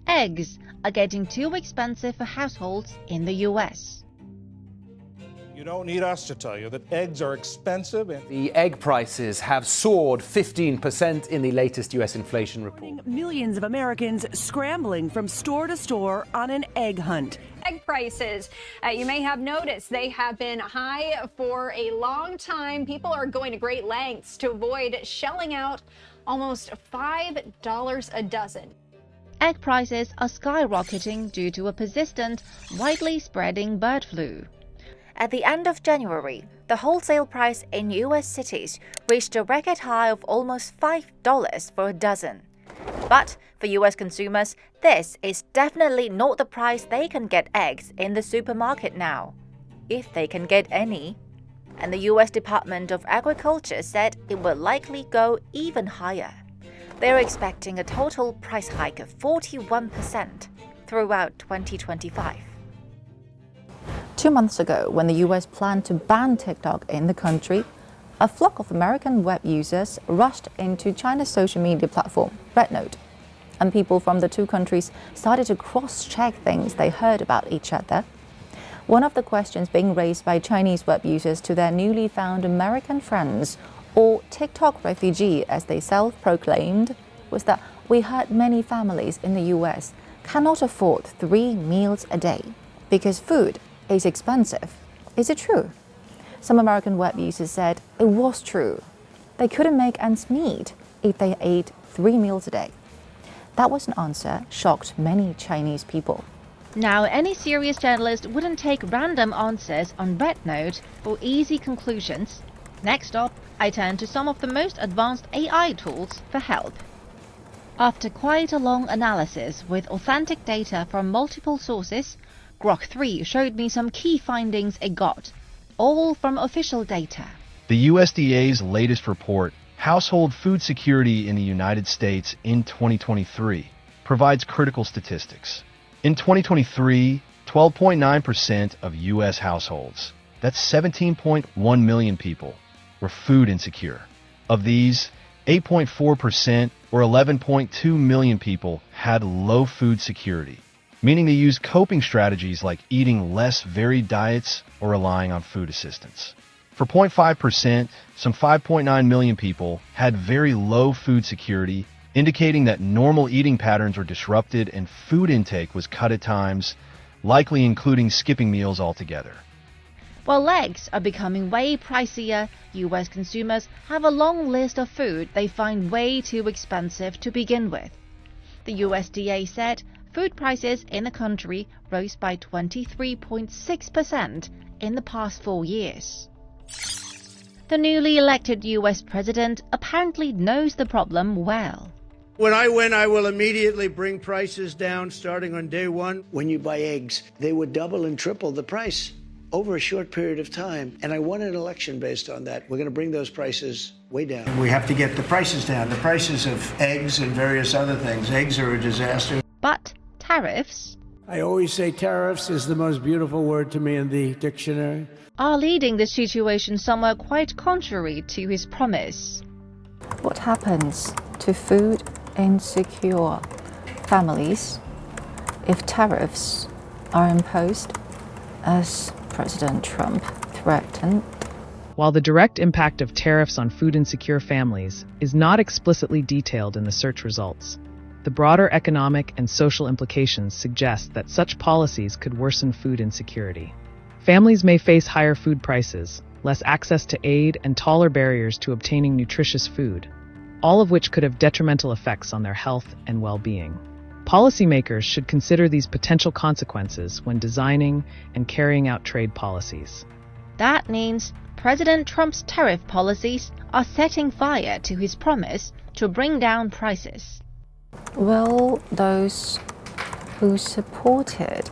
Eggs are getting too expensive for households in the US. You don't need us to tell you that eggs are expensive. The egg prices have soared 15% in the latest U.S. inflation report. Millions of Americans scrambling from store to store on an egg hunt. Egg prices, you may have noticed, they have been high for a long time. People are going to great lengths to avoid shelling out almost $5 a dozen. Egg prices are skyrocketing due to a persistent, widely spreading bird flu. At the end of January, the wholesale price in U.S. cities reached a record high of almost $5 for a dozen. But for U.S. consumers, this is definitely not the price they can get eggs in the supermarket now, if they can get any. And the U.S. Department of Agriculture said it will likely go even higher. They're expecting a total price hike of 41% throughout 2025. 2 months ago, when the US planned to ban TikTok in the country, a flock of American web users rushed into China's social media platform, RedNote, and people from the two countries started to cross-check things they heard about each other. One of the questions being raised by Chinese web users to their newly found American friends, or TikTok refugee as they self-proclaimed, was that we heard many families in the US cannot afford 3 meals a day because food is expensive. Is it true? Some American web users said it was true. They couldn't make ends meet if they ate 3 meals a day. That was an answer shocked many Chinese people. Now, any serious journalist wouldn't take random answers on RedNote for easy conclusions. Next up, I turn to some of the most advanced AI tools for help. After quite a long analysis with authentic data from multiple sources, Grok 3 showed me some key findings it got, all from official data. The USDA's latest report, Household Food Security in the United States in 2023, provides critical statistics. In 2023, 12.9% of U.S. households, that's 17.1 million people, were food insecure. Of these, 8.4% or 11.2 million people had low food security, meaning they used coping strategies like eating less varied diets or relying on food assistance. For 0.5%, some 5.9 million people had very low food security, indicating that normal eating patterns were disrupted and food intake was cut at times, likely including skipping meals altogether. While eggs are becoming way pricier, US consumers have a long list of food they find way too expensive to begin with. The USDA said food prices in the country rose by 23.6% in the past 4 years. The newly elected US president apparently knows the problem well. When I win, I will immediately bring prices down starting on day one. When you buy eggs, they would double and triple the price over a short period of time. And I won an election based on that. We're going to bring those prices way down. We have to get the prices down, the prices of eggs and various other things. Eggs are a disaster. But tariffs, I always say tariffs is the most beautiful word to me in the dictionary, are leading the situation somewhere quite contrary to his promise. What happens to food insecure families if tariffs are imposed as President Trump threatened? While the direct impact of tariffs on food insecure families is not explicitly detailed in the search results, the broader economic and social implications suggest that such policies could worsen food insecurity. Families may face higher food prices, less access to aid, and taller barriers to obtaining nutritious food, all of which could have detrimental effects on their health and well-being. Policymakers should consider these potential consequences when designing and carrying out trade policies. That means President Trump's tariff policies are setting fire to his promise to bring down prices. Will those who supported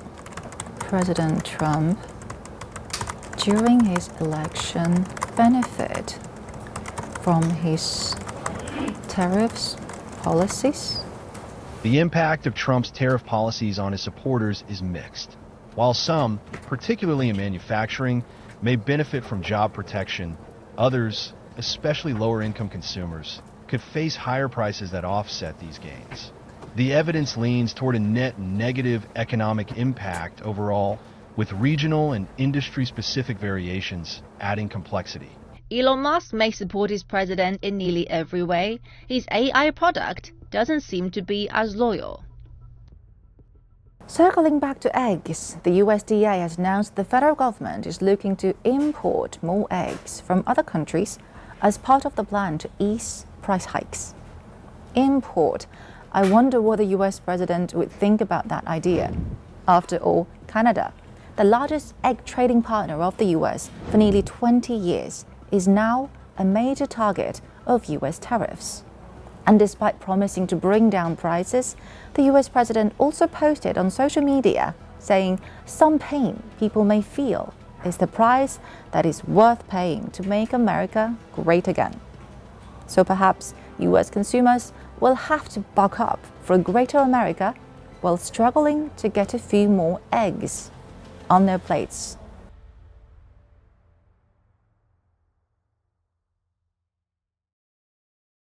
President Trump during his election benefit from his tariffs policies? The impact of Trump's tariff policies on his supporters is mixed. While some, particularly in manufacturing, may benefit from job protection, others, especially lower-income consumers, could face higher prices that offset these gains. the evidence leans toward a net negative economic impact overall, with regional and industry-specific variations adding complexity. Elon Musk may support his president in nearly every way. His AI product doesn't seem to be as loyal. Circling back to eggs, the USDA has announced the federal government is looking to import more eggs from other countries as part of the plan to ease price hikes. Import. I wonder what the US president would think about that idea. After all, Canada, the largest egg trading partner of the US for nearly 20 years, is now a major target of US tariffs. And despite promising to bring down prices, the US president also posted on social media saying some pain people may feel is the price that is worth paying to make America great again. So perhaps US consumers will have to buck up for a greater America while struggling to get a few more eggs on their plates.